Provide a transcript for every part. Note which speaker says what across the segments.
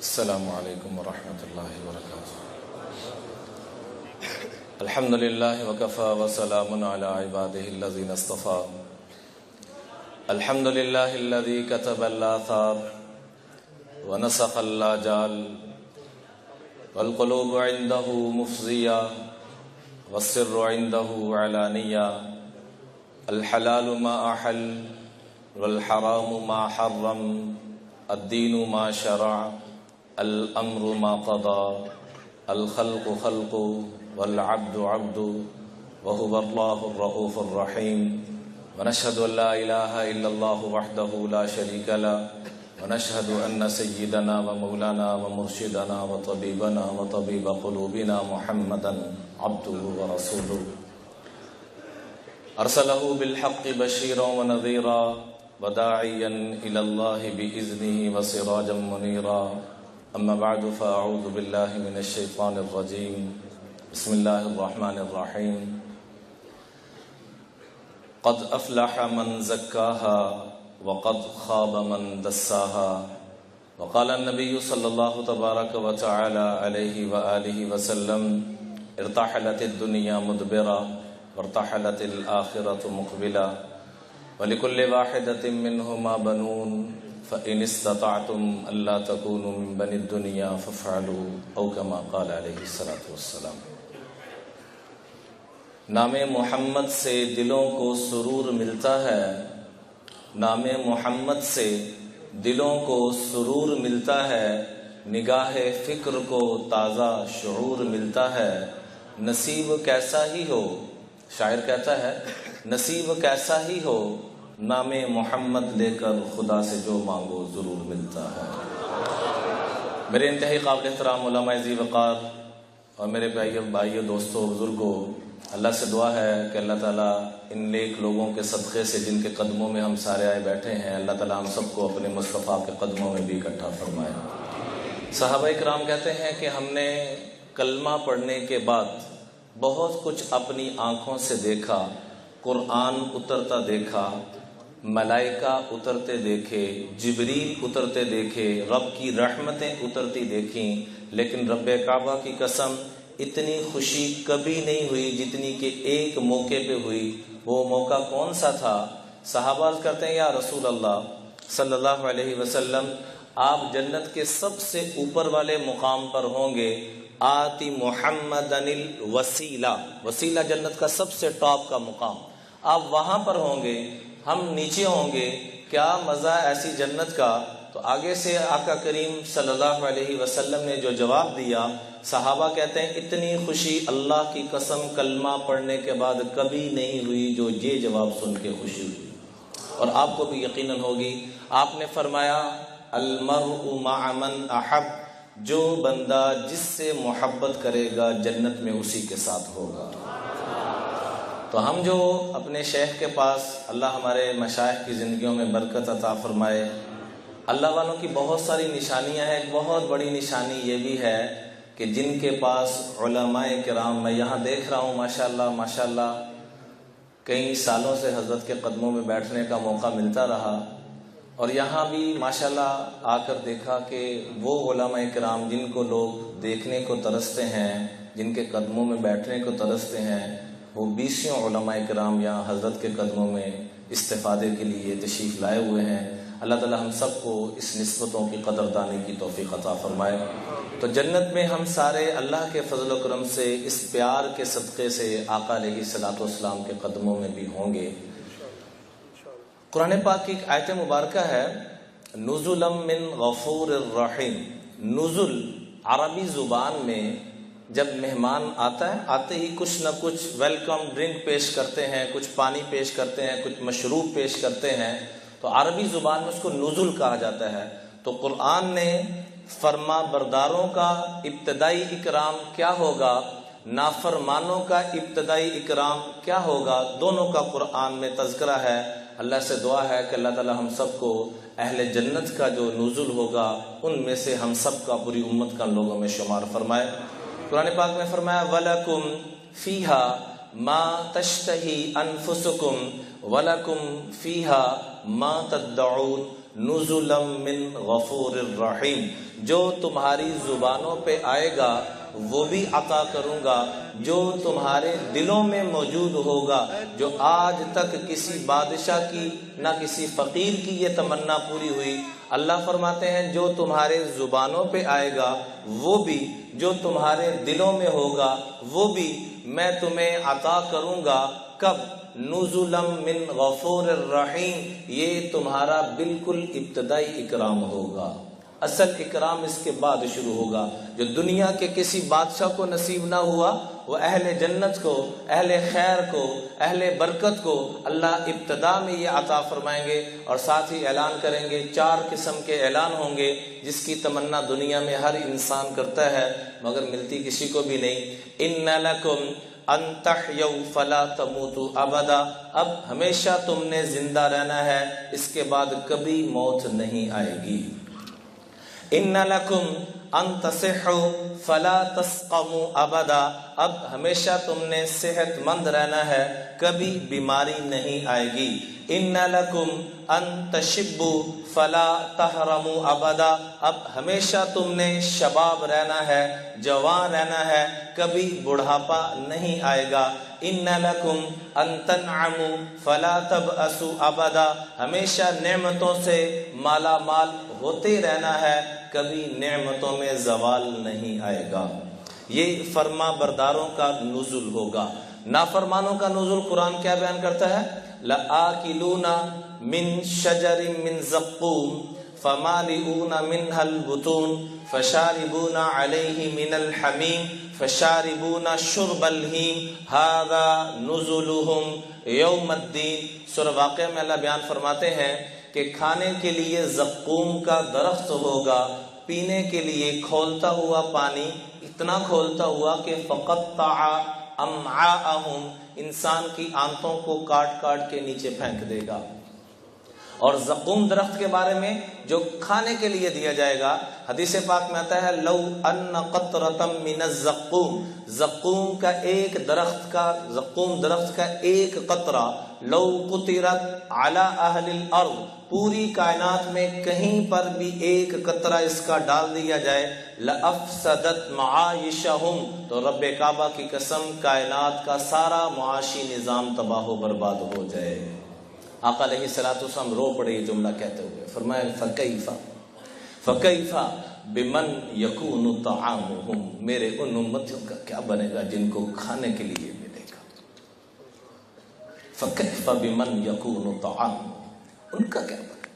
Speaker 1: السلام علیکم ورحمۃ اللہ وبرکاتہ۔ الحمد للہ وکفی وسلام علی عبادہ الذین اصطفیٰ۔ الحمد للہ الذی کتب الآثار ونسخ الآجال والقلوب عنده مفضیہ والسر عنده علانیہ۔ الحلال ما احل والحرام ما حرم، الدین ما شرع، الامر ما قضى، الخلق خلق والعبد عبد، وهو الله الرؤوف الرحيم۔ ونشهد ان لا اله الا الله وحده لا شريك له، ونشهد ان سيدنا ومولانا ومرشدنا وطبيبنا وطبيب قلوبنا محمدا عبده ورسوله، ارسله بالحق بشيرا ونذيرا وداعيا الى الله باذنه وسراجا منيرا۔ اما بعد فاعوذ باللہ من الشیطان الرجیم، بسم اللہ الرحمن الرحیم۔ قد افلح من زکاها وقد خاب من دساها، وقال النبی صلی اللہ تبارک وتعالی علیہ وآلہ وسلم: ارتحلت الدنیا مدبرا وارتحلت الآخرة مقبلا، ولكل واحدة منهما بنون، فإن استطعتم ألا تكونوا من بني الدنيا فافعلوا، أو كما قال عليه الصلاة والسلام۔ نام محمد سے دلوں کو سرور ملتا ہے، نام محمد سے دلوں کو سرور ملتا ہے، نگاہ فکر کو تازہ شعور ملتا ہے۔ نصیب کیسا ہی ہو، شاعر کہتا ہے، نصیب کیسا ہی ہو، نام محمد لے کر خدا سے جو مانگو ضرور ملتا ہے۔ میرے انتہائی قابل احترام علماء ذی وقار اور میرے بھائیوں دوستوں بزرگوں، اللہ سے دعا ہے کہ اللہ تعالیٰ ان نیک لوگوں کے صدقے سے جن کے قدموں میں ہم سارے آئے بیٹھے ہیں، اللہ تعالیٰ ہم سب کو اپنے مصطفیٰ کے قدموں میں بھی اکٹھا فرمائے۔ صحابہ کرام کہتے ہیں کہ ہم نے کلمہ پڑھنے کے بعد بہت کچھ اپنی آنکھوں سے دیکھا، قرآن اترتا دیکھا، ملائکہ اترتے دیکھے، جبریل اترتے دیکھے، رب کی رحمتیں اترتی دیکھیں، لیکن رب کعبہ کی قسم اتنی خوشی کبھی نہیں ہوئی جتنی کہ ایک موقع پہ ہوئی۔ وہ موقع کون سا تھا؟ صحابہ عرض کرتے ہیں، یا رسول اللہ صلی اللہ علیہ وسلم، آپ جنت کے سب سے اوپر والے مقام پر ہوں گے، آتی محمدن الوسیلہ، وسیلہ جنت کا سب سے ٹاپ کا مقام، آپ وہاں پر ہوں گے، ہم نیچے ہوں گے، کیا مزہ ایسی جنت کا۔ تو آگے سے آقا کریم صلی اللہ علیہ وسلم نے جو جواب دیا، صحابہ کہتے ہیں اتنی خوشی اللہ کی قسم کلمہ پڑھنے کے بعد کبھی نہیں ہوئی جو یہ جواب سن کے خوشی ہوئی، اور آپ کو بھی یقیناً ہوگی۔ آپ نے فرمایا، المرء مع من احب، جو بندہ جس سے محبت کرے گا جنت میں اسی کے ساتھ ہوگا۔ تو ہم جو اپنے شیخ کے پاس، اللہ ہمارے مشائخ کی زندگیوں میں برکت عطا فرمائے، اللہ والوں کی بہت ساری نشانیاں ہیں۔ ایک بہت بڑی نشانی یہ بھی ہے کہ جن کے پاس علماء کرام، میں یہاں دیکھ رہا ہوں ماشاءاللہ کئی سالوں سے حضرت کے قدموں میں بیٹھنے کا موقع ملتا رہا، اور یہاں بھی ماشاءاللہ آ کر دیکھا کہ وہ علماء کرام جن کو لوگ دیکھنے کو ترستے ہیں، جن کے قدموں میں بیٹھنے کو ترستے ہیں، وہ 20 علماء کرام یہاں حضرت کے قدموں میں استفادے کے لیے تشریف لائے ہوئے ہیں۔ اللہ تعالی ہم سب کو اس نسبتوں کی قدردانی کی توفیق عطا فرمائے۔ تو جنت میں ہم سارے اللہ کے فضل و کرم سے اس پیار کے صدقے سے آقا علیہ الصلوۃ والسلام کے قدموں میں بھی ہوں گے۔ قرآن پاک کی ایک آیت مبارکہ ہے، نزلا من غفور الرحیم۔ نزل عربی زبان میں جب مہمان آتا ہے، آتے ہی کچھ نہ کچھ ویلکم ڈرنک پیش کرتے ہیں، کچھ پانی پیش کرتے ہیں، کچھ مشروب پیش کرتے ہیں، تو عربی زبان میں اس کو نزل کہا جاتا ہے۔ تو قرآن نے فرما برداروں کا ابتدائی اکرام کیا ہوگا، نافرمانوں کا ابتدائی اکرام کیا ہوگا، دونوں کا قرآن میں تذکرہ ہے۔ اللہ سے دعا ہے کہ اللہ تعالی ہم سب کو اہل جنت کا جو نزل ہوگا ان میں سے ہم سب کا، پوری امت کا لوگوں میں شمار فرمائے۔ قرآن پاک میں فرمایا، وَلَكُمْ فِيهَا مَا تَشْتَهِي أَنفُسُكُمْ وَلَكُمْ فِيهَا مَا تَدَّعُونَ، نزلم من غفور الرحیم، جو تمہاری زبانوں پہ آئے گا وہ بھی عطا کروں گا، جو تمہارے دلوں میں موجود ہوگا، جو آج تک کسی بادشاہ کی نہ کسی فقیر کی یہ تمنا پوری ہوئی، اللہ فرماتے ہیں جو تمہارے زبانوں پہ آئے گا وہ بھی، جو تمہارے دلوں میں ہوگا وہ بھی میں تمہیں عطا کروں گا۔ کب؟ نزلم من غفور الرحیم، یہ تمہارا بالکل ابتدائی اکرام ہوگا، اصل اکرام اس کے بعد شروع ہوگا۔ جو دنیا کے کسی بادشاہ کو نصیب نہ ہوا وہ اہل جنت کو، اہل خیر کو، اہل برکت کو اللہ ابتدا میں یہ عطا فرمائیں گے، اور ساتھ ہی اعلان کریں گے۔ 4 قسم کے اعلان ہوں گے جس کی تمنا دنیا میں ہر انسان کرتا ہے مگر ملتی کسی کو بھی نہیں۔ ان لکم ان تحیوا فلا تموتوا ابدا، اب ہمیشہ تم نے زندہ رہنا ہے، اس کے بعد کبھی موت نہیں آئے گی۔ ان لکم ان تصحوا فلا تسقموا ابدا، اب ہمیشہ تم نے صحت مند رہنا ہے، کبھی بیماری نہیں آئے گی۔ ان لکم ان تشبوا فلا تحرموا ابدا، اب ہمیشہ تم نے شباب رہنا ہے، جوان رہنا ہے، کبھی بڑھاپا نہیں آئے گا۔ ان لکم ان تنعموا فلا تبأسوا ابدا، ہمیشہ نعمتوں سے مالا مال ہوتے رہنا ہے، کبھی نعمتوں میں زوال نہیں آئے گا۔ یہ فرما برداروں کا نزول ہوگا۔ نافرمانوں کا نزول قرآن کیا بیان کرتا ہے؟ لآکلون من شجر من زقوم فمالئون منها البطون فشاربون علیہ من الحمیم فشاربون شرب الہیم ھذا نزلهم یوم الدین۔ سورہ واقعہ میں اللہ بیان فرماتے ہیں کہ کھانے کے لیے زقوم کا درخت ہوگا، پینے کے لیے کھولتا ہوا پانی، اتنا کھولتا ہوا کہ فقطع امعاءہم، انسان کی آنتوں کو کاٹ کاٹ کے نیچے پھینک دے گا۔ اور زقوم درخت کے بارے میں جو کھانے کے لیے دیا جائے گا، حدیث پاک میں آتا ہے لو ان قطرۃ من الزقوم، زقوم درخت کا ایک قطرہ، لو قطرت علی اہل الارض، پوری کائنات میں کہیں پر بھی ایک قطرہ اس کا ڈال دیا جائے، لافسدت معاشہم، تو رب کعبہ کی قسم کائنات کا سارا معاشی نظام تباہ و برباد ہو جائے۔ آقا علیہ الصلوۃ والسلام رو پڑے یہ جملہ کہتے ہوئے، فرمایا فکیف بمن یکون طعامہم، میرے ان امتیوں کا کیا بنے گا جن کو کھانے کے لیے ملے گا۔ فکیف بمن یکون طعامہم، ان کا کیا بنے گا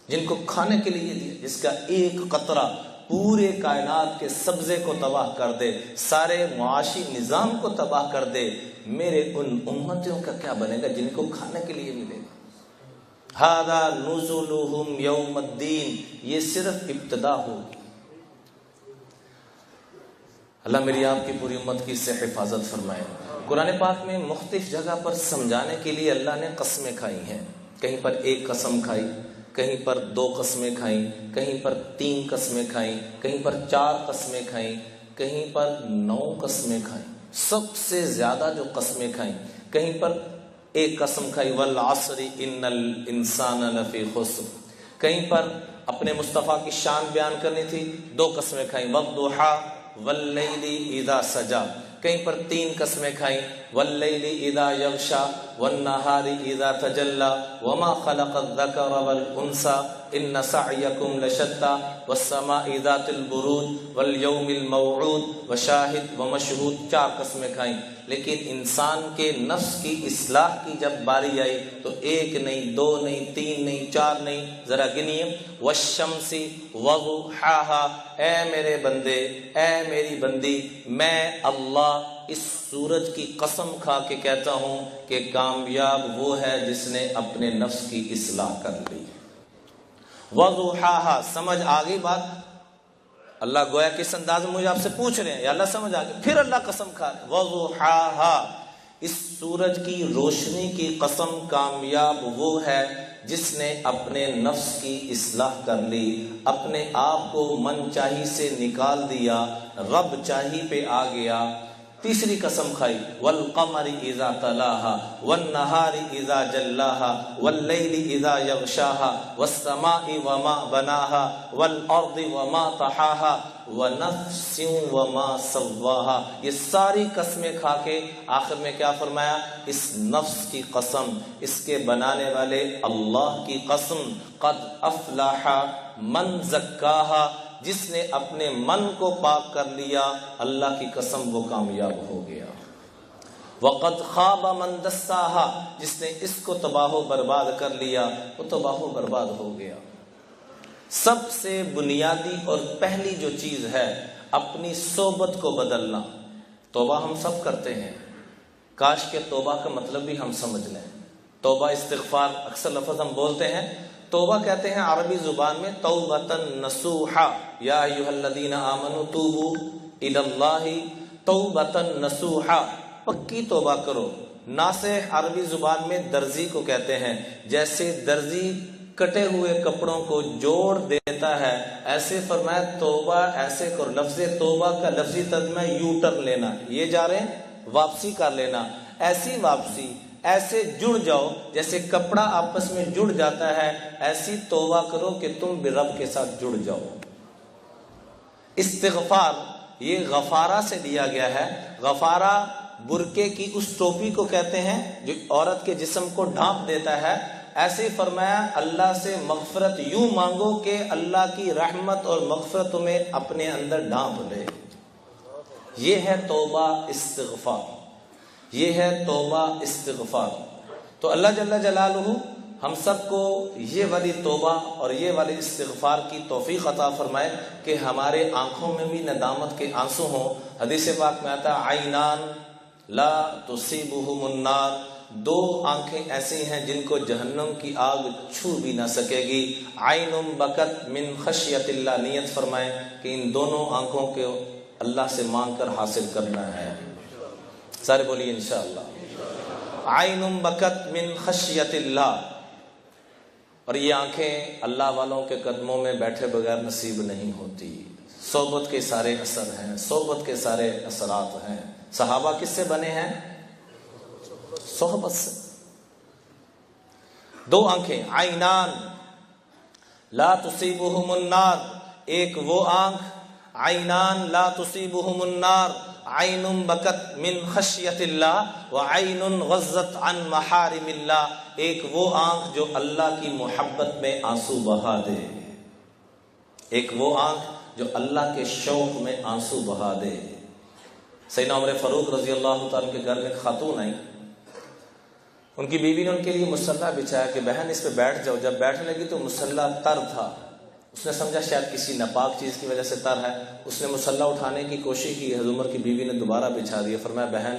Speaker 1: جن کو کھانے کے لیے دیا، جس کا ایک قطرہ پورے کائنات کے سبزے کو تباہ کر دے، سارے معاشی نظام کو تباہ کر دے، میرے ان امتیوں کا کیا بنے گا جن کو کھانے کے لیے ملے گا۔ ھذا نزلهم یوم الدین، یہ صرف ابتدا ہوگی۔ اللہ میری آپ کی پوری امت کی اس سے حفاظت فرمائے۔ قرآن پاک میں مختلف جگہ پر سمجھانے کے لیے اللہ نے قسمیں کھائی ہیں، کہیں پر ایک قسم کھائی، کہیں پر 2 قسمیں کھائیں، کہیں پر 3 قسمیں کھائیں، کہیں پر 4 قسمیں کھائیں، کہیں پر 9 قسمیں کھائیں۔ سب سے زیادہ جو قسمیں کھائیں، کہیں پر ایک قسم کھائی والعصر ان الانسان لفی خسر، کہیں پر اپنے مصطفیٰ کی شان بیان کرنی تھی، 2 قسمیں کھائیں والضحیٰ واللیل اذا سجا، کہیں پر 3 قسمیں کھائیں واللیل اذا یغشا والنہار اذا تجلی وما خلق الذکر والانثی ان سعیکم لشتی والسماء ذات البروج والیوم الموعود وشاہد ومشہود، 4 قسمیں کھائیں۔ لیکن انسان کے نفس کی اصلاح کی جب باری آئی تو 1 نہیں، 2 نہیں، 3 نہیں، 4 نہیں، ذرا گنیے۔ والشمس وضحاها، اے میرے بندے، اے میری بندی، میں اللہ اس سورج کی قسم کھا کے کہتا ہوں کہ کامیاب وہ ہے جس نے اپنے نفس کی اصلاح کر لی۔ وضحاها، سمجھ آ گئی بات؟ اللہ گویا کس انداز میں مجھے آپ سے پوچھ رہے ہیں، یا اللہ سمجھ آ گئی؟ پھر اللہ قسم کھا رہے ہیں وضحاها، اس سورج کی روشنی کی قسم، کامیاب وہ ہے جس نے اپنے نفس کی اصلاح کر لی، اپنے آپ کو من چاہی سے نکال دیا، رب چاہی پہ آ گیا۔ تیسری قسم کھائی والقمر اذا تلاہا والنہار اذا جلاہا واللیل اذا یغشاہا والسماء وما بناہا والارض وما طحاہا ونفس وما سواہا. یہ ساری قسمیں کھا کے آخر میں کیا فرمایا؟ اس نفس کی قسم، اس کے بنانے والے اللہ کی قسم، قد افلح من زکاہا، جس نے اپنے من کو پاک کر لیا، اللہ کی قسم وہ کامیاب ہو گیا. وقد خاب من دساہا، جس نے اس کو تباہ و برباد کر لیا وہ تباہ و برباد ہو گیا. سب سے بنیادی اور پہلی جو چیز ہے اپنی صحبت کو بدلنا. توبہ ہم سب کرتے ہیں، کاش کہ توبہ کا مطلب بھی ہم سمجھ لیں. توبہ استغفار اکثر لفظ ہم بولتے ہیں، توبہ کہتے ہیں عربی زبان میں توبۃ نصوحا، یا ایھا الذین آمنوا توبوا الی اللہ توبۃ نصوحا، پکی توبہ کرو. ناصح عربی زبان میں درزی کو کہتے ہیں. جیسے درزی کٹے ہوئے کپڑوں کو جوڑ دیتا ہے، ایسے فرمایا توبہ ایسے کرو. لفظ توبہ کا لفظی ترجمہ یو ٹرن لینا، یہ جا رہے ہیں واپسی کر لینا. ایسی واپسی، ایسے جڑ جاؤ جیسے کپڑا آپس میں جڑ جاتا ہے، ایسی توبہ کرو کہ تم بھی رب کے ساتھ جڑ جاؤ. استغفار یہ غفارہ سے لیا گیا ہے. غفارہ برقعے کی اس ٹوپی کو کہتے ہیں جو عورت کے جسم کو ڈھانپ دیتا ہے. ایسے فرمایا اللہ سے مغفرت یوں مانگو کہ اللہ کی رحمت اور مغفرت تمہیں اپنے اندر ڈھانپ لے. یہ ہے توبہ استغفار، یہ ہے توبہ استغفار. تو اللہ جل جلالہ ہم سب کو یہ والی توبہ اور یہ والی استغفار کی توفیق عطا فرمائے کہ ہمارے آنکھوں میں بھی ندامت کے آنسو ہوں. حدیث پاک میں آتا ہے عینان لا تصیبہم النار، دو آنکھیں ایسی ہیں جن کو جہنم کی آگ چھو بھی نہ سکے گی. عین بکت من خشیت اللہ، نیت فرمائیں کہ ان دونوں آنکھوں کو اللہ سے مانگ کر حاصل کرنا ہے. سارے بولیے انشاءاللہ. عین بکت من خشیت اللہ. اور یہ آنکھیں اللہ والوں کے قدموں میں بیٹھے بغیر نصیب نہیں ہوتی. صحبت کے سارے اثر ہیں، صحبت کے سارے اثرات ہیں. صحابہ کس سے بنے ہیں؟ صحبت سے. دو آنکھیں، عینان لا تصیبہم النار، ایک وہ آنکھ عینان لا تصیبہم النار، عین بکت من خشیت اللہ وعین غزت عن محارم اللہ، ایک وہ آنکھ جو اللہ کی محبت میں آنسو بہا دے، ایک وہ آنکھ جو اللہ کے شوق میں آنسو بہا دے. سیدنا عمر فاروق رضی اللہ تعالیٰ کے گھر میں ایک خاتون آئی، ان کی بیوی نے ان کے لیے مصلی بچھایا کہ بہن اس پہ بیٹھ جاؤ. جب بیٹھنے لگی تو مصلی تر تھا، اس نے سمجھا شاید کسی ناپاک چیز کی وجہ سے تر ہے. اس نے مصلی اٹھانے کی کوشش کی، حضرت عمر کی بیوی نے دوبارہ بچھا دیا. فرمایا بہن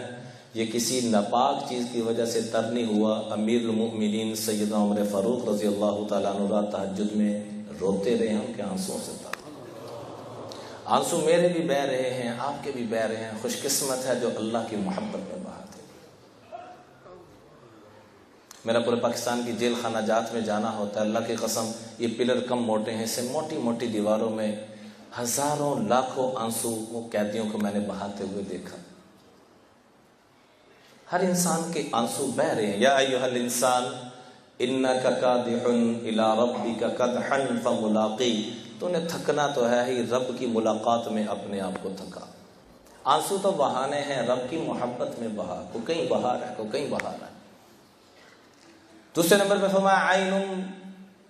Speaker 1: یہ کسی ناپاک چیز کی وجہ سے تر نہیں ہوا. امیر المؤمنین سیدنا عمر فاروق رضی اللہ تعالیٰ عنہ رات تہجد میں روتے رہے ہیں کہ آنسوؤں سے تر. آنسو میرے بھی بہہ رہے ہیں، آپ کے بھی بہہ رہے ہیں. خوش قسمت ہے جو اللہ کی محبت میں بہاتے. میرا پورے پاکستان کی جیل خانہ جات میں جانا ہوتا ہے. اللہ کی قسم یہ پلر کم موٹے ہیں، سے موٹی موٹی دیواروں میں ہزاروں لاکھوں آنسو وہ قیدیوں کو میں نے بہاتے ہوئے دیکھا. ہر انسان کے آنسو بہہ رہے ہیں. یا ایھا الانسان انک کادح الی ربک کدحا فملاقی، تو نے تھکنا تو ہے ہی، رب کی ملاقات میں اپنے آپ کو تھکا. آنسو تو بہانے ہیں، رب کی محبت میں بہا، کو کہیں بہا رہا ہے، کو کہیں بہا رہا ہے. دوسرے نمبر پہ فرمایا عین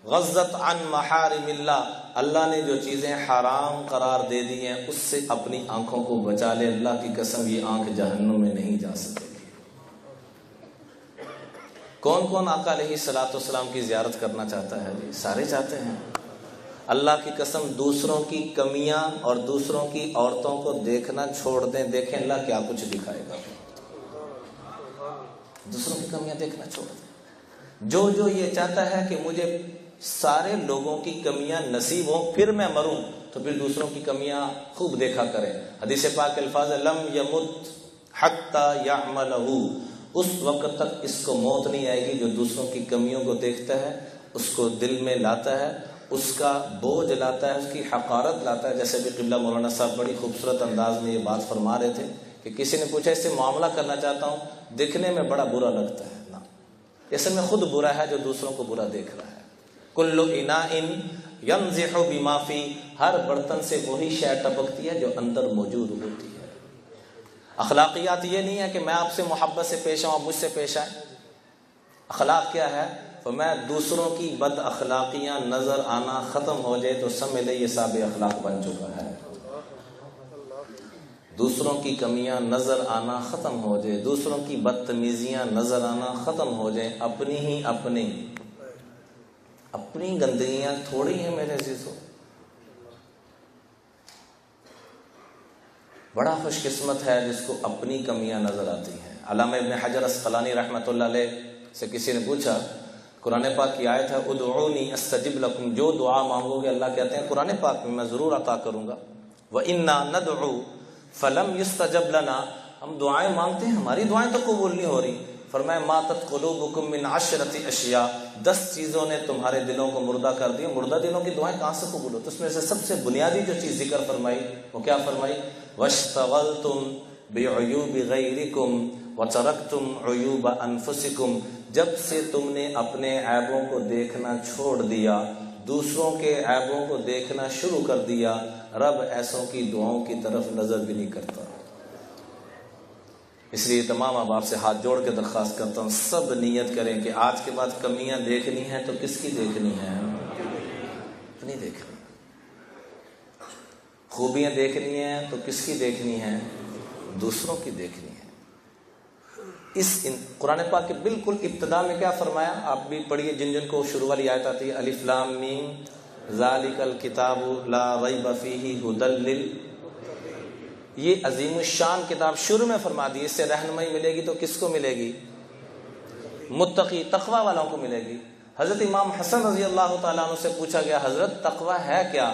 Speaker 1: غزت عن محارم اللہ، اللہ نے جو چیزیں حرام قرار دے دی ہیں اس سے اپنی آنکھوں کو بچا لے. اللہ کی قسم یہ آنکھ جہنم میں نہیں جا سکے گی. کون کون آقا علیہ الصلوۃ والسلام کی زیارت کرنا چاہتا ہے؟ جی سارے چاہتے ہیں. اللہ کی قسم دوسروں کی کمیاں اور دوسروں کی عورتوں کو دیکھنا چھوڑ دیں، دیکھیں اللہ کیا کچھ دکھائے گا. دوسروں کی کمیاں دیکھنا چھوڑ دیں. جو یہ چاہتا ہے کہ مجھے سارے لوگوں کی کمیاں نصیب ہوں پھر میں مروں، تو پھر دوسروں کی کمیاں خوب دیکھا کریں. حدیث پاک الفاظ لم یمت حتی یعملہ، اس وقت تک اس کو موت نہیں آئے گی جو دوسروں کی کمیوں کو دیکھتا ہے، اس کو دل میں لاتا ہے، اس کا بوجھ لاتا ہے، اس کی حقارت لاتا ہے. جیسے بھی قبلہ مولانا صاحب بڑی خوبصورت انداز میں یہ بات فرما رہے تھے کہ کسی نے پوچھا اس سے معاملہ کرنا چاہتا ہوں، دکھنے میں بڑا برا لگتا ہے، نا، اصل میں خود برا ہے جو دوسروں کو برا دیکھ رہا ہے۔ کل اناء ینضح بما فی، ہر برتن سے وہی شے ٹپکتی ہے جو اندر موجود ہوتی ہے۔ اخلاقیات یہ نہیں ہے کہ میں آپ سے محبت سے پیش آؤں، آپ مجھ سے پیش آئیں۔ اخلاق کیا ہے؟ فرمایا دوسروں کی بد اخلاقیاں نظر آنا ختم ہو جائے تو سمجھ لے یہ صاحب اخلاق بن چکا ہے۔ دوسروں کی کمیاں نظر آنا ختم ہو جائے، دوسروں کی بدتمیزیاں نظر آنا ختم ہو جائیں، اپنی گندگیاں تھوڑی ہیں میرے عزیزو۔ بڑا خوش قسمت ہے جس کو اپنی کمیاں نظر آتی ہیں۔ علامہ ابن حجر اسقلانی رحمۃ اللہ علیہ سے کسی نے پوچھا، قرآن پاک کی آیت ہے ادعونی استجب لکم، جو دعا مانگو گے اللہ کہتے ہیں قرآن پاک میں زضرور عطا کروں گا۔ وَإِنَّا نَدْعُو فَلَمْ يُسْتَجَبْ لَنَا، ہم دعائیں مانگتے ہیں ہماری دعائیں تو قبول نہیں ہو رہی۔ فرمایا ماتت قلوبکم من 10 اشیاء، 10 چیزوں نے تمہارے دلوں کو مردہ کر دیا۔ مردہ دلوں کی دعائیں کہاں سے قبول ہوتی؟ اس میں سے سب سے بنیادی جو چیز ذکر فرمائی وہ کیا فرمائی؟ وَاشْتَغَلْتُمْ بِعُیُوبِ غَیْرِکُمْ وَتَرَکْتُمْ عُیُوبَ أَنفُسِکُمْ، جب سے تم نے اپنے عیبوں کو دیکھنا چھوڑ دیا، دوسروں کے عیبوں کو دیکھنا شروع کر دیا، رب ایسوں کی دعاؤں کی طرف نظر بھی نہیں کرتا۔ اس لیے تمام احباب سے ہاتھ جوڑ کے درخواست کرتا ہوں، سب نیت کریں کہ آج کے بعد کمیاں دیکھنی ہیں تو کس کی دیکھنی ہے؟ اپنی دیکھنی۔ خوبیاں دیکھنی ہیں تو کس کی دیکھنی ہے؟ دوسروں کی دیکھنی ہے۔ قرآن پاک کے بالکل ابتدا میں کیا فرمایا؟ آپ بھی پڑھیے، جن کو شروع والی آیت آتی ہے، الف لام میم ذالک الکتاب لا ریب فیہ ھدی، یہ عظیم الشان کتاب شروع میں فرما دی، اس سے رہنمائی ملے گی تو کس کو ملے گی؟ متقی تقوی والوں کو ملے گی۔ حضرت امام حسن رضی اللہ تعالیٰ عنہ سے پوچھا گیا حضرت تقوی ہے کیا؟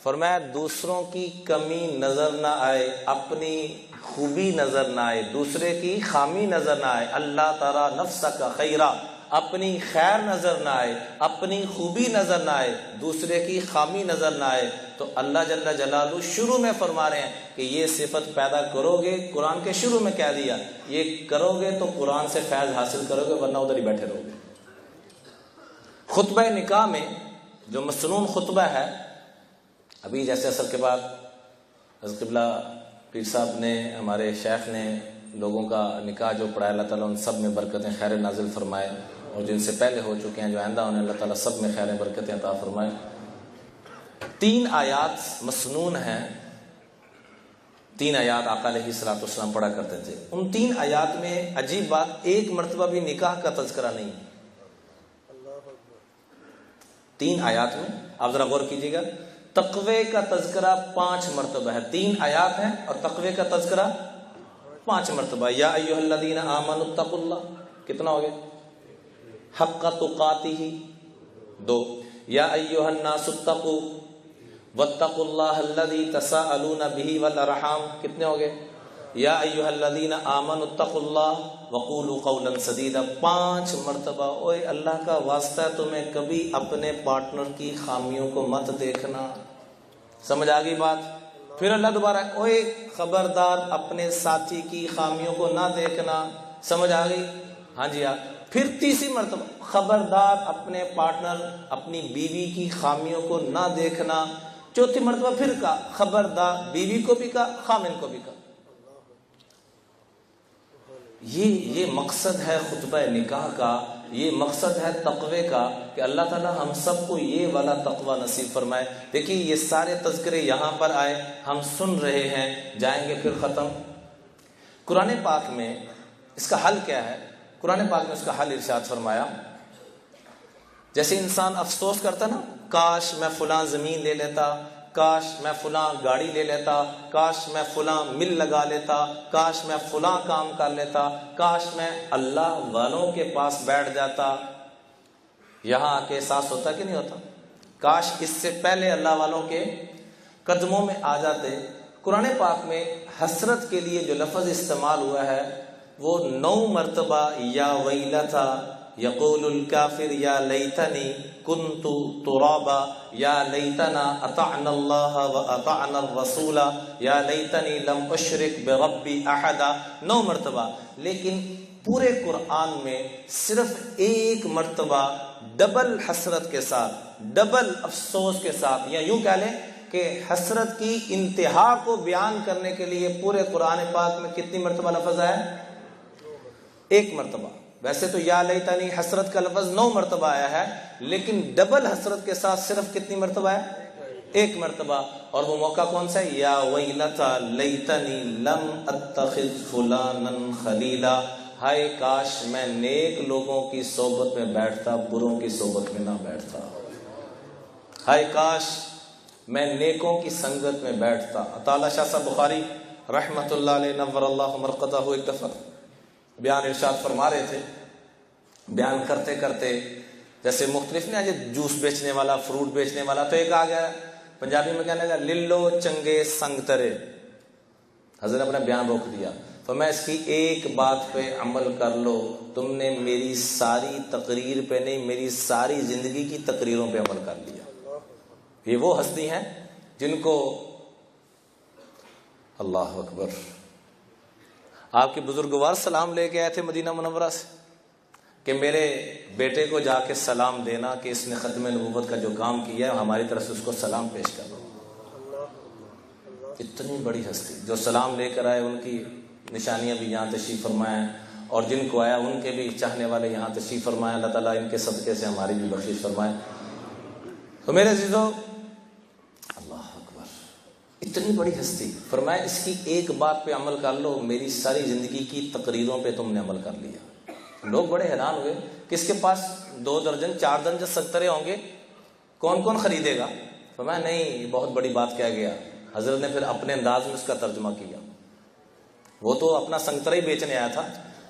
Speaker 1: فرمایا دوسروں کی کمی نظر نہ آئے، اپنی خوبی نظر نہ آئے، دوسرے کی خامی نظر نہ آئے، اللہ ترى نفسک خیرا، اپنی خیر نظر نہ آئے، اپنی خوبی نظر نہ آئے، دوسرے کی خامی نظر نہ آئے، تو اللہ جل جلالہ شروع میں فرما رہے ہیں کہ یہ صفت پیدا کرو گے، قرآن کے شروع میں کہہ دیا یہ کرو گے تو قرآن سے فیض حاصل کرو گے، ورنہ ادھر ہی بیٹھے رہو گے۔ خطبہ نکاح میں جو مسنون خطبہ ہے، ابھی جیسے اثر کے بعد حضرت قبلہ پیر صاحب نے، ہمارے شیخ نے لوگوں کا نکاح جو پڑھایا، اللہ تعالیٰ ان سب میں برکتیں خیر نازل فرمائے، اور جن سے پہلے ہو چکے ہیں جو آئندہ انہیں اللہ تعالیٰ سب میں خیر برکتیں عطا فرمائے۔ 3 آیات مسنون ہیں، 3 آیات آقا علیہ الصلوۃ والسلام پڑھا کرتے تھے۔ ان 3 آیات میں عجیب بات، ایک مرتبہ بھی نکاح کا تذکرہ نہیں ہے۔ 3 آیات میں آپ ذرا غور کیجیے گا، تقوی کا تذکرہ 5 مرتبہ ہے، 3 آیات ہیں اور تقوی کا تذکرہ 5 مرتبہ۔ یا ایھا الذین آمنوا اتقوا اللہ، کتنا ہو گیا؟ حق تقاتہ 2، یا ایھا الناس اتقوا واتقوا اللہ الذی تساءلون بہ والارحام، کتنے ہو گئے؟ یا ایھا الذین آمنوا اتقوا اللہ وقولوا قولا سدیدا، 5 مرتبہ۔ اوے اللہ کا واسطہ ہے تمہیں کبھی اپنے پارٹنر کی خامیوں کو مت دیکھنا۔ سمجھ آ گئی بات؟ پھر اللہ دوبارہ، اوے خبردار اپنے ساتھی کی خامیوں کو نہ دیکھنا۔ سمجھ آ گئی؟ ہاں جی ہاں۔ پھر 3 مرتبہ، خبردار اپنے پارٹنر اپنی بیوی کی خامیوں کو نہ دیکھنا۔ 4 مرتبہ پھر کہا، خبردار، بیوی کو بھی کہا، خامن کو بھی کہا۔ یہ مقصد ہے خطبہ نکاح کا، یہ مقصد ہے تقوی کا کہ اللہ تعالی ہم سب کو یہ والا تقوی نصیب فرمائے۔ دیکھیے یہ سارے تذکرے یہاں پر آئے، ہم سن رہے ہیں، جائیں گے پھر ختم۔ قرآن پاک میں اس کا حل کیا ہے؟ قرآن پاک میں اس کا حل ارشاد فرمایا، جیسے انسان افسوس کرتا نا، کاش میں فلاں زمین لے لیتا، کاش میں فلاں گاڑی لے لیتا، کاش میں فلاں مل لگا لیتا، کاش میں فلاں کام کر لیتا، کاش میں اللہ والوں کے پاس بیٹھ جاتا۔ یہاں آ کے احساس ہوتا کہ نہیں ہوتا؟ کاش اس سے پہلے اللہ والوں کے قدموں میں آ جاتے۔ قرآن پاک میں حسرت کے لیے جو لفظ استعمال ہوا ہے وہ 9 مرتبہ یا ویلتا یقول الکافر یا لیتنی کنت ترابا یا لیتنا اطعنا اللہ و اطعنا الرسول یا لیتنی لم اشرک بربی احدا 9 مرتبہ. لیکن پورے قرآن میں صرف ایک مرتبہ ڈبل حسرت کے ساتھ، ڈبل افسوس کے ساتھ، یا یوں کہہ لیں کہ حسرت کی انتہا کو بیان کرنے کے لیے پورے قرآن پاک میں کتنی مرتبہ لفظ آیا؟ 1 مرتبہ. ویسے تو یا لیتنی حسرت کا لفظ 9 مرتبہ آیا ہے، لیکن ڈبل حسرت کے ساتھ صرف کتنی مرتبہ ہے؟ 1 مرتبہ. اور وہ موقع کون سا ہے؟ یا ویلتا لیتنی لم اتخذ فلانا خلیلا، ہائے کاش میں نیک لوگوں کی صحبت میں بیٹھتا، بروں کی صحبت میں نہ بیٹھتا. ہائے کاش میں نیکوں کی سنگت میں بیٹھتا. اطالہ شاہ صاحب بخاری رحمۃ اللہ علیہ نور اللہ مرقدہ ایک دفعہ بیان ارشاد فرما رہے تھے. بیان کرتے کرتے جیسے مختلف نے، جوس بیچنے والا، فروٹ بیچنے والا، تو ایک آ گیا پنجابی میں کہنے لگا للو چنگے سنگ ترے. حضرت نے اپنا بیان روک دیا. تو میں اس کی ایک بات پہ عمل کر لو، تم نے میری ساری تقریر پہ نہیں، میری ساری زندگی کی تقریروں پہ عمل کر لیا. یہ وہ ہستی ہیں جن کو اللہ اکبر آپ کے بزرگوار سلام لے کے آئے تھے مدینہ منورہ سے کہ میرے بیٹے کو جا کے سلام دینا کہ اس نے ختم نبوت کا جو کام کیا ہے ہماری طرف سے اس کو سلام پیش کر دو. اتنی بڑی ہستی جو سلام لے کر آئے، ان کی نشانیاں بھی یہاں تشریف فرمائیں، اور جن کو آیا ان کے بھی چاہنے والے یہاں تشریف فرمائیں. اللہ تعالیٰ ان کے صدقے سے ہماری بھی بخشش فرمائے. تو میرے عزیزو، اللہ اکبر، اتنی بڑی ہستی. فرمایا اس کی ایک بات پہ عمل کر لو، میری ساری زندگی کی تقریروں پہ تم نے عمل کر لیا. لوگ بڑے حیران ہوئے، کس کے پاس 2 درجن 4 درجن سنگترے ہوں گے، کون کون خریدے گا؟ فرمایا نہیں، بہت بڑی بات کہہ گیا. حضرت نے پھر اپنے انداز میں اس کا ترجمہ کیا. وہ تو اپنا سنگترا ہی بیچنے آیا تھا.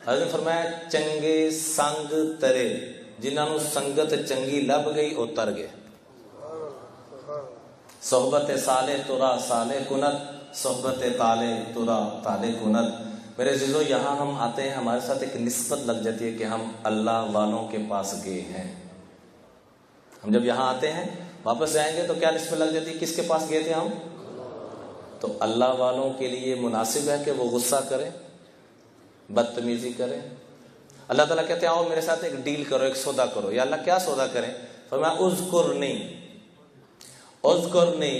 Speaker 1: حضرت نے فرمایا چنگے سنگ ترے، جنہاں نو سنگت چنگی لب گئی او تر گئے. صحبت صالح ترا صالح کنت، صحبت طالح ترا طالح کنت. میرے عزیزو، یہاں ہم آتے ہیں، ہمارے ساتھ ایک نسبت لگ جاتی ہے کہ ہم اللہ والوں کے پاس گئے ہیں. ہم جب یہاں آتے ہیں واپس جائیں گے تو کیا نسبت لگ جاتی ہے؟ کس کے پاس گئے تھے ہم؟ تو اللہ والوں کے لیے مناسب ہے کہ وہ غصہ کریں، بدتمیزی کریں. اللہ تعالیٰ کہتے ہیں آؤ میرے ساتھ ایک ڈیل کرو، ایک سودا کرو. یا اللہ کیا سودا کریں؟ فرمایا اذکرنی اذکرنی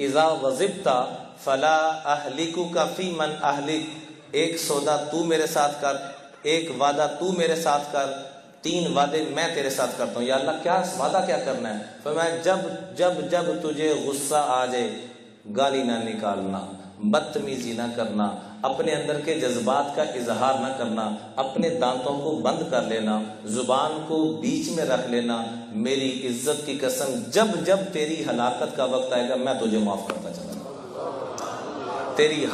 Speaker 1: اذا غضبت فلا اہلکک فی من اہلک. ایک سودا تو میرے ساتھ کر، ایک وعدہ تو میرے ساتھ کر، 3 وعدے میں تیرے ساتھ کرتا ہوں. یا اللہ کیا وعدہ کیا کرنا ہے؟ فرمایا جب تجھے غصہ آ جائے گالی نہ نکالنا، بدتمیزی نہ کرنا، اپنے اندر کے جذبات کا اظہار نہ کرنا، اپنے دانتوں کو بند کر لینا، زبان کو بیچ میں رکھ لینا. میری عزت کی قسم جب تیری ہلاکت کا وقت آئے گا میں تجھے معاف کرتا چلا جاؤں. تیری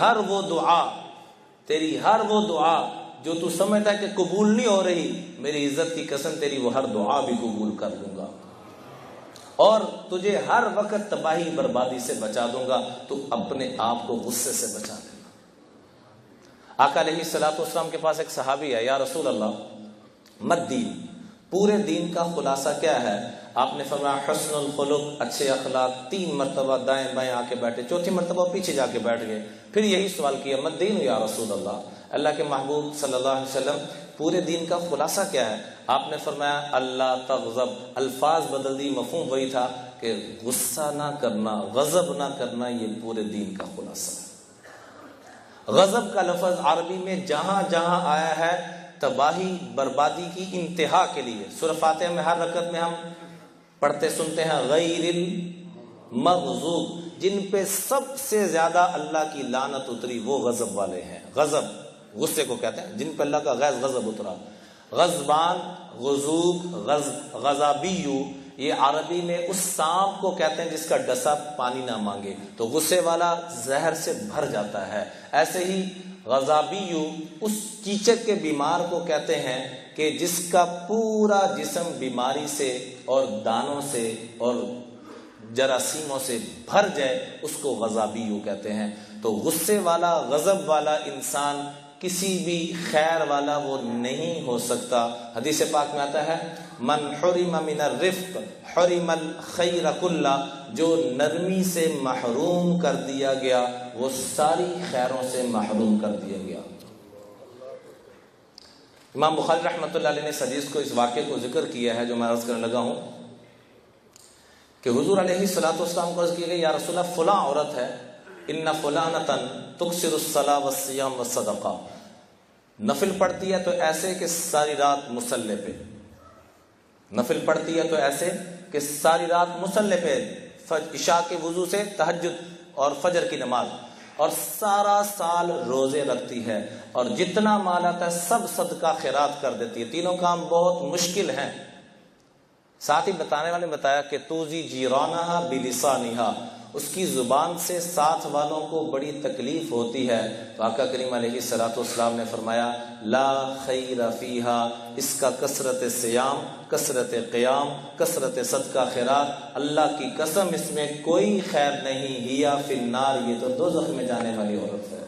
Speaker 1: ہر وہ دعا جو تو سمجھتا ہے کہ قبول نہیں ہو رہی، میری عزت کی قسم تیری وہ ہر دعا بھی قبول کر دوں گا، اور تجھے ہر وقت تباہی بربادی سے بچا دوں گا. تو اپنے آپ کو غصے سے بچا لینا. آقا علیہ الصلوۃ والسلام کے پاس ایک صحابی ہے، یا رسول اللہ مد دین، پورے دین کا خلاصہ کیا ہے؟ آپ نے فرمایا حسن الخلق، اچھے اخلاق. 3 مرتبہ دائیں بائیں آ کے بیٹھے، 4تھی مرتبہ پیچھے جا کے بیٹھ گئے. پھر یہی سوال کیا مد دین یا رسول اللہ، اللہ کے محبوب صلی اللہ علیہ وسلم پورے دین کا خلاصہ کیا ہے؟ آپ نے فرمایا اللہ تغضب. الفاظ بدل دی، مفہوم وہی تھا کہ غصہ نہ کرنا، غضب نہ کرنا، یہ پورے دین کا خلاصہ ہے. غضب کا لفظ عربی میں جہاں جہاں آیا ہے تباہی بربادی کی انتہا کے لیے. سورہ فاتحہ میں ہر رکعت میں ہم پڑھتے سنتے ہیں غیر المغضوب، جن پہ سب سے زیادہ اللہ کی لعنت اتری وہ غضب والے ہیں. غضب غصے کو کہتے ہیں، جن پہ اللہ کا غیظ غضب اترا. غضبان، غضوب، غضابیو، یہ عربی میں اس سانپ کو کہتے ہیں جس کا ڈسا پانی نہ مانگے. تو غصے والا زہر سے بھر جاتا ہے. ایسے ہی غضابیو اس چیچک کے بیمار کو کہتے ہیں کہ جس کا پورا جسم بیماری سے اور دانوں سے اور جراثیموں سے بھر جائے، اس کو غضابیو کہتے ہیں. تو غصے والا، غضب والا انسان کسی بھی خیر والا وہ نہیں ہو سکتا۔ حدیث پاک میں آتا ہے من حرم من الرفق حرم الخیر کلہ، جو نرمی سے محروم کر دیا گیا وہ ساری خیروں سے محروم کر دیا گیا۔ امام بخاری رحمۃ اللہ علیہ نے اس حدیث کو، اس واقعے کو ذکر کیا ہے جو میں عرض کرنے لگا ہوں کہ حضور علیہ الصلوۃ والسلام کو عرض کیا گیا یا رسول اللہ فلاں عورت ہے، ان فلانۃ تکثر الصلاۃ والصیام والصدقہ، نفل پڑھتی ہے تو ایسے کہ ساری رات مصلی پہ، نفل پڑھتی ہے تو ایسے کہ ساری رات مصلی پہ، عشاء کے وضو سے تہجد اور فجر کی نماز، اور سارا سال روزے رکھتی ہے، اور جتنا مال آتا ہے سب صدقہ خیرات کر دیتی ہے۔ تینوں کام بہت مشکل ہیں۔ ساتھ ہی بتانے والے نے بتایا کہ توزی جیرانہا بلسانہا، اس کی زبان سے ساتھ والوں کو بڑی تکلیف ہوتی ہے، تو آقا کریم علیہ الصلوۃ والسلام نے فرمایا لا خیر فیہا، اس کا کثرت سیام، کثرت قیام، کثرت صدقہ خیرات، اللہ کی قسم اس میں کوئی خیر نہیں، ہیا فی النار، یہ تو دوزخ میں جانے والی عورت ہے۔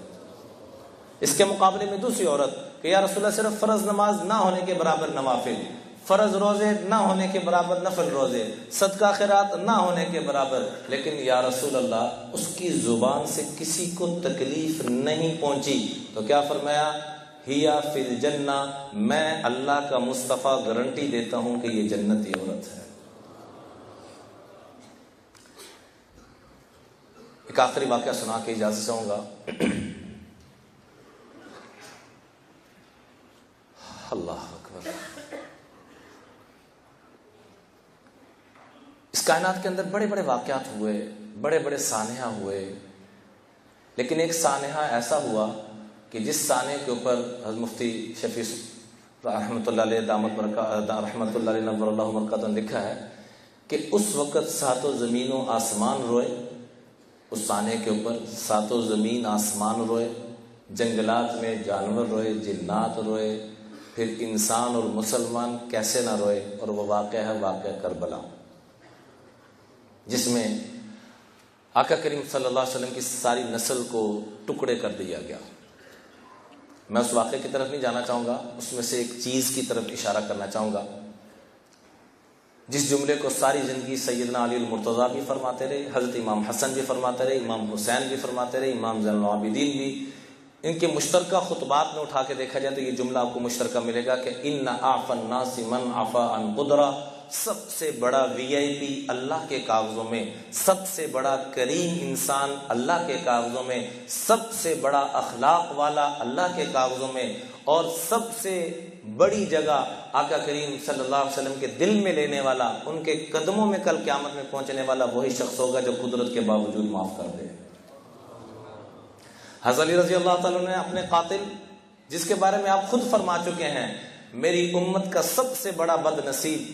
Speaker 1: اس کے مقابلے میں دوسری عورت کہ یا رسول اللہ صرف فرض نماز نہ ہونے کے برابر نوافل، فرض روزے نہ ہونے کے برابر نفل روزے، صدقہ خیرات نہ ہونے کے برابر، لیکن یا رسول اللہ اس کی زبان سے کسی کو تکلیف نہیں پہنچی، تو کیا فرمایا ہیا فی الجنہ، میں اللہ کا مصطفیٰ گارنٹی دیتا ہوں کہ یہ جنتی عورت ہے۔ ایک آخری واقعہ سنا کے اجازت چاہوں گا۔ اللہ اکبر۔ اس کائنات کے اندر بڑے بڑے واقعات ہوئے، بڑے بڑے سانحہ ہوئے، لیکن ایک سانحہ ایسا ہوا کہ جس سانحے کے اوپر حضرت مفتی شفیع رحمۃ اللہ علیہ رحمۃ اللہ علیہ نور اللہ برکاتہ نے لکھا ہے کہ اس وقت ساتوں زمین و آسمان روئے، اس سانحے کے اوپر ساتوں زمین آسمان روئے، جنگلات میں جانور روئے، جنات روئے، پھر انسان اور مسلمان کیسے نہ روئے، اور وہ واقعہ ہے واقعہ کربلا، جس میں آقا کریم صلی اللہ علیہ وسلم کی ساری نسل کو ٹکڑے کر دیا گیا۔ میں اس واقعے کی طرف نہیں جانا چاہوں گا، اس میں سے ایک چیز کی طرف اشارہ کرنا چاہوں گا، جس جملے کو ساری زندگی سیدنا علی المرتضیٰ بھی فرماتے رہے، حضرت امام حسن بھی فرماتے رہے، امام حسین بھی فرماتے رہے، امام زین العابدین بھی۔ ان کے مشترکہ خطبات میں اٹھا کے دیکھا جائے تو یہ جملہ آپ کو مشترکہ ملے گا کہ ان اعفى الناس من عفا عن قدرہ، سب سے بڑا وی آئی پی اللہ کے کاغذوں میں، سب سے بڑا کریم انسان اللہ کے کاغذوں میں، سب سے بڑا اخلاق والا اللہ کے کاغذوں میں، اور سب سے بڑی جگہ آقا کریم صلی اللہ علیہ وسلم کے دل میں لینے والا، ان کے قدموں میں کل قیامت میں پہنچنے والا وہی شخص ہوگا جو قدرت کے باوجود معاف کر دے۔ حضرت علی رضی اللہ تعالیٰ نے اپنے قاتل، جس کے بارے میں آپ خود فرما چکے ہیں میری امت کا سب سے بڑا بد نصیب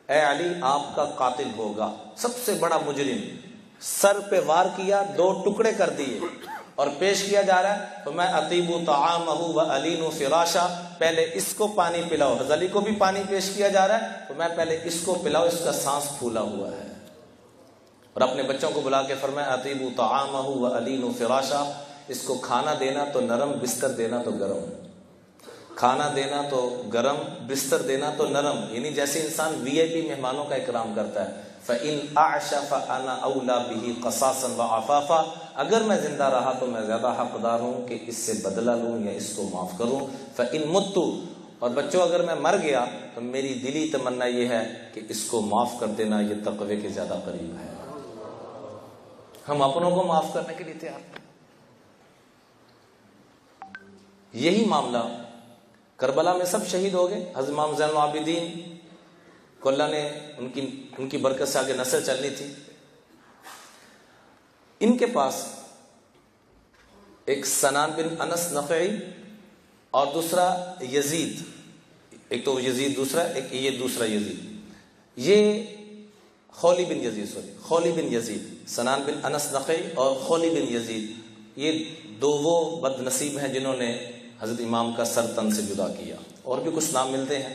Speaker 1: اے علی آپ کا قاتل ہوگا، سب سے بڑا مجرم، سر پہ وار کیا، 2 ٹکڑے کر دیے، اور پیش کیا جا رہا ہے تو میں اطیبو طعامہ و علین فراشا، پہلے اس کو پانی پلاؤ، حضرت علی کو بھی پانی پیش کیا جا رہا ہے تو میں پہلے اس کو پلاؤ، اس کا سانس پھولا ہوا ہے، اور اپنے بچوں کو بلا کے فرمایا اطیبو طعامہ و علین فراشا، اس کو کھانا دینا تو نرم، بستر دینا تو گرم، کھانا دینا تو گرم، بستر دینا تو نرم، یعنی جیسے انسان وی آئی پی مہمانوں کا اکرام کرتا ہے۔ فَإِنْ أَعْشَ فَأَنَا أَوْلَى بِهِ قَصَاصًا وَعَفَافًا، اگر میں زندہ رہا تو میں زیادہ حقدار ہوں کہ اس سے بدلہ لوں یا اس کو معاف کروں۔ فَإِنْ مُتُّ، اور بچوں اگر میں مر گیا تو میری دلی تمنا یہ ہے کہ اس کو معاف کر دینا، یہ تقوی کے زیادہ قریب ہے۔ ہم اپنوں کو معاف کرنے کے لیے تیار ہیں۔ یہی معاملہ کربلا میں سب شہید ہو گئے، حضرت امام زین العابدین کو اللہ نے ان کی برکت سے آگے نسل چلنی تھی۔ ان کے پاس ایک سنان بن انس نخعی اور دوسرا یزید، ایک تو یزید دوسرا، ایک یہ دوسرا یزید، یہ خولی بن یزید، سنان بن انس نخعی اور خولی بن یزید، یہ 2 وہ بد نصیب ہیں جنہوں نے حضرت امام کا سر تن سے جدا کیا، اور بھی کچھ نام ملتے ہیں۔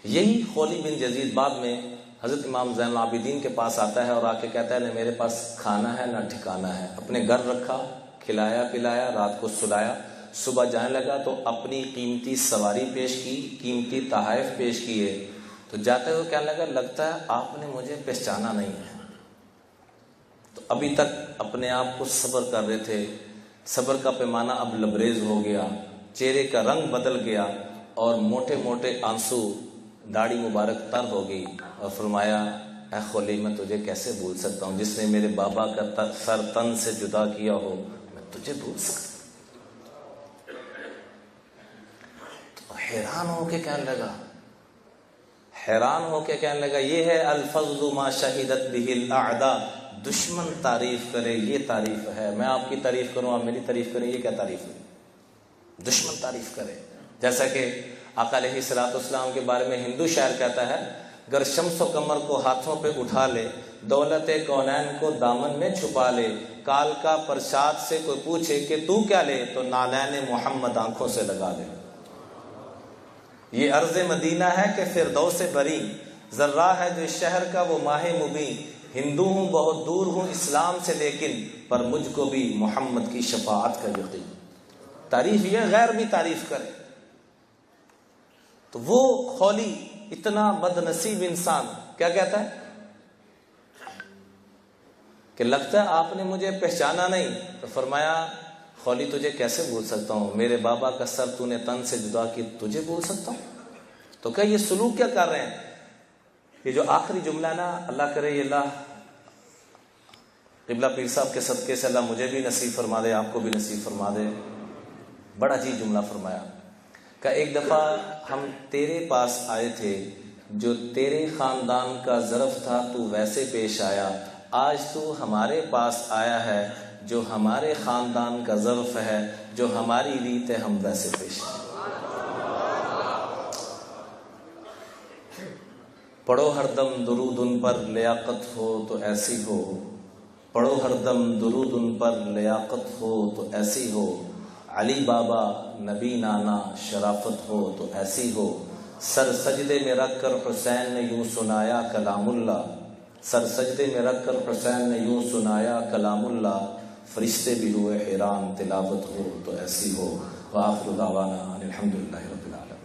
Speaker 1: یہی خولی بن یزید بعد میں حضرت امام زین العابدین کے پاس آتا ہے اور آ کے کہتا ہے نہ میرے پاس کھانا ہے نہ ٹھکانا ہے، اپنے گھر رکھا، کھلایا پلایا، رات کو سلایا، صبح جانے لگا تو اپنی قیمتی سواری پیش کی، قیمتی تحائف پیش کیے، تو جاتے ہوئے کہنے لگا لگتا ہے آپ نے مجھے پہچانا نہیں ہے۔ تو ابھی تک اپنے آپ کو صبر کر رہے تھے، صبر کا پیمانہ اب لبریز ہو گیا، چہرے کا رنگ بدل گیا اور موٹے موٹے آنسو، داڑھی مبارک تر ہو گئی، اور فرمایا اے خولی میں تجھے کیسے بھول سکتا ہوں، جس نے میرے بابا کا سر تن سے جدا کیا ہو، میں تجھے بھول سکتا ہوں۔ تو حیران ہو کے کہنے لگا یہ ہے الفضل ما شہدت به الاعداء، دشمن تعریف کرے یہ تعریف ہے، میں آپ کی تعریف کروں آپ میری تعریف کریں یہ کیا تعریف ہے؟ دشمن تعریف کرے۔ جیسا کہ آقا علیہ الصلوۃ والسلام کے بارے میں ہندو شاعر کہتا ہے، گر شمس و قمر کو ہاتھوں پہ اٹھا لے، دولت کونین کو دامن میں چھپا لے، کال کا پرشاد سے کوئی پوچھے کہ تو کیا لے، تو نالین محمد آنکھوں سے لگا دے۔ یہ عرض مدینہ ہے کہ فردوس بری، ذرہ ہے جو شہر کا وہ ماہ مبین، ہندو ہوں بہت دور ہوں اسلام سے لیکن، پر مجھ کو بھی محمد کی شفاعت کا یقین۔ تعریف یہ غیر بھی تعریف کرے۔ تو وہ خولی اتنا بد نصیب انسان کیا کہتا ہے کہ لگتا ہے آپ نے مجھے پہچانا نہیں، تو فرمایا خولی تجھے کیسے بھول سکتا ہوں، میرے بابا کا سر تو نے تن سے جدا کی، تجھے بھول سکتا ہوں؟ تو کیا یہ سلوک کیا کر رہے ہیں؟ یہ جو آخری جملہ ہے نا، اللہ کرے یہ اللہ قبلہ پیر صاحب کے صدقے سے اللہ مجھے بھی نصیب فرما دے، آپ کو بھی نصیب فرما دے۔ بڑا عجیب جملہ فرمایا کہ ایک دفعہ ہم تیرے پاس آئے تھے، جو تیرے خاندان کا ظرف تھا تو ویسے پیش آیا، آج تو ہمارے پاس آیا ہے جو ہمارے خاندان کا ظرف ہے، جو ہماری ریت ہے ہم ویسے پیش آئے۔ پڑھو ہر دم درود ان پر لیاقت ہو تو ایسی ہو، پڑھو ہر دم درود ان پر لیاقت ہو تو ایسی ہو، علی بابا نبی نانا شرافت ہو تو ایسی ہو، سر سجدے میں رکھ کر حسین نے یوں سنایا کلام اللہ، سر سجدے میں رکھ کر حسین نے یوں سنایا کلام اللہ، فرشتے بھی ہوئے حیران تلاوت ہو تو ایسی ہو۔ وآخر دعوانا الحمدللہ رب العالمین۔